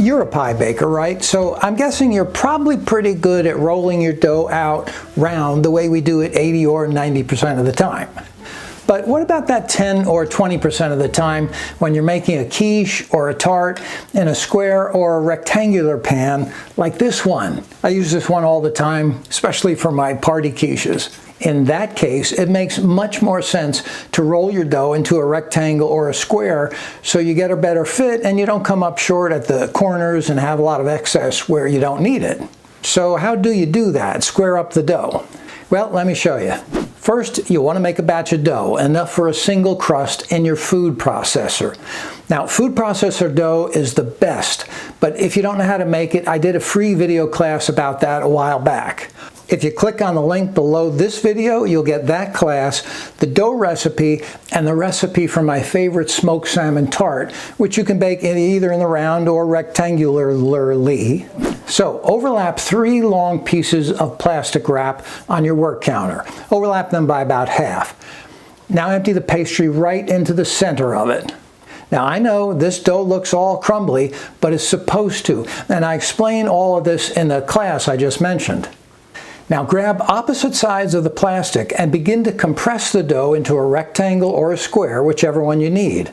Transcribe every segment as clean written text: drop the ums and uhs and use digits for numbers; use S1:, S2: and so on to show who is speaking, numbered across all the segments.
S1: You're a pie baker, right? So I'm guessing you're probably pretty good at rolling your dough out round the way we do it 80 or 90% of the time. But what about that 10 or 20% of the time when you're making a quiche or a tart in a square or a rectangular pan like this one? I use this one all the time, especially for my party quiches. In that case, it makes much more sense to roll your dough into a rectangle or a square so you get a better fit and you don't come up short at the corners and have a lot of excess where you don't need it. So how do you do that? Square up the dough. Well, let me show you. First, you want to make a batch of dough, enough for a single crust in your food processor. Now, food processor dough is the best, but if you don't know how to make it, I did a free video class about that a while back. If you click on the link below this video, you'll get that class, the dough recipe, and the recipe for my favorite smoked salmon tart, which you can bake either in the round or rectangularly. So overlap 3 long pieces of plastic wrap on your work counter. Overlap them by about half. Now empty the pastry right into the center of it. Now I know this dough looks all crumbly, but it's supposed to, and I explain all of this in the class I just mentioned. Now grab opposite sides of the plastic and begin to compress the dough into a rectangle or a square, whichever one you need.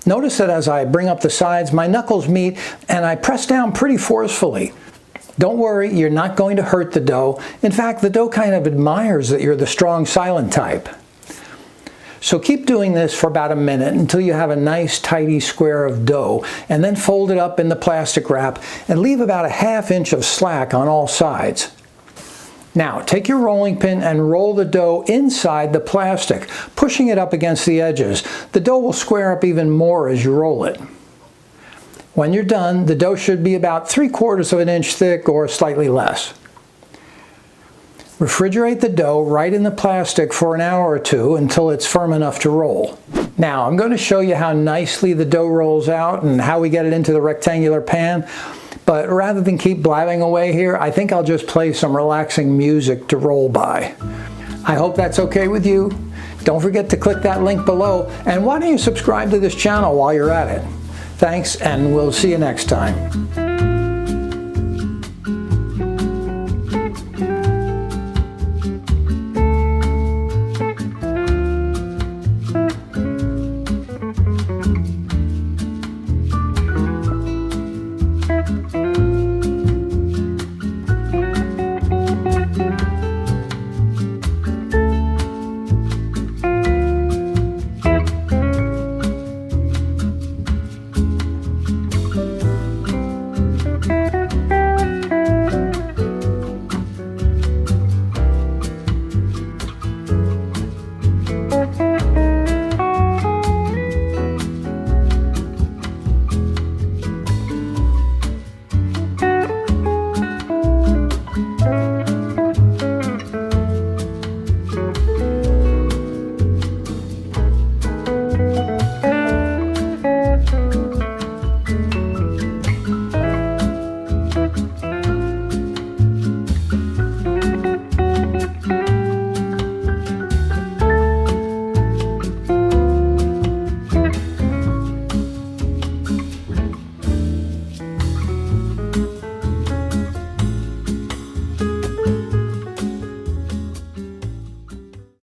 S1: Notice that as I bring up the sides, my knuckles meet and I press down pretty forcefully. Don't worry, you're not going to hurt the dough. In fact, the dough kind of admires that you're the strong, silent type. So keep doing this for about a minute until you have a nice, tidy square of dough, and then fold it up in the plastic wrap and leave about a ½ inch of slack on all sides. Now, take your rolling pin and roll the dough inside the plastic, pushing it up against the edges. The dough will square up even more as you roll it. When you're done, the dough should be about 3/4 of an inch thick or slightly less. Refrigerate the dough right in the plastic for an hour or 2 until it's firm enough to roll. Now, I'm going to show you how nicely the dough rolls out and how we get it into the rectangular pan. But rather than keep blabbing away here, I think I'll just play some relaxing music to roll by. I hope that's okay with you. Don't forget to click that link below, and why don't you subscribe to this channel while you're at it. Thanks, and we'll see you next time.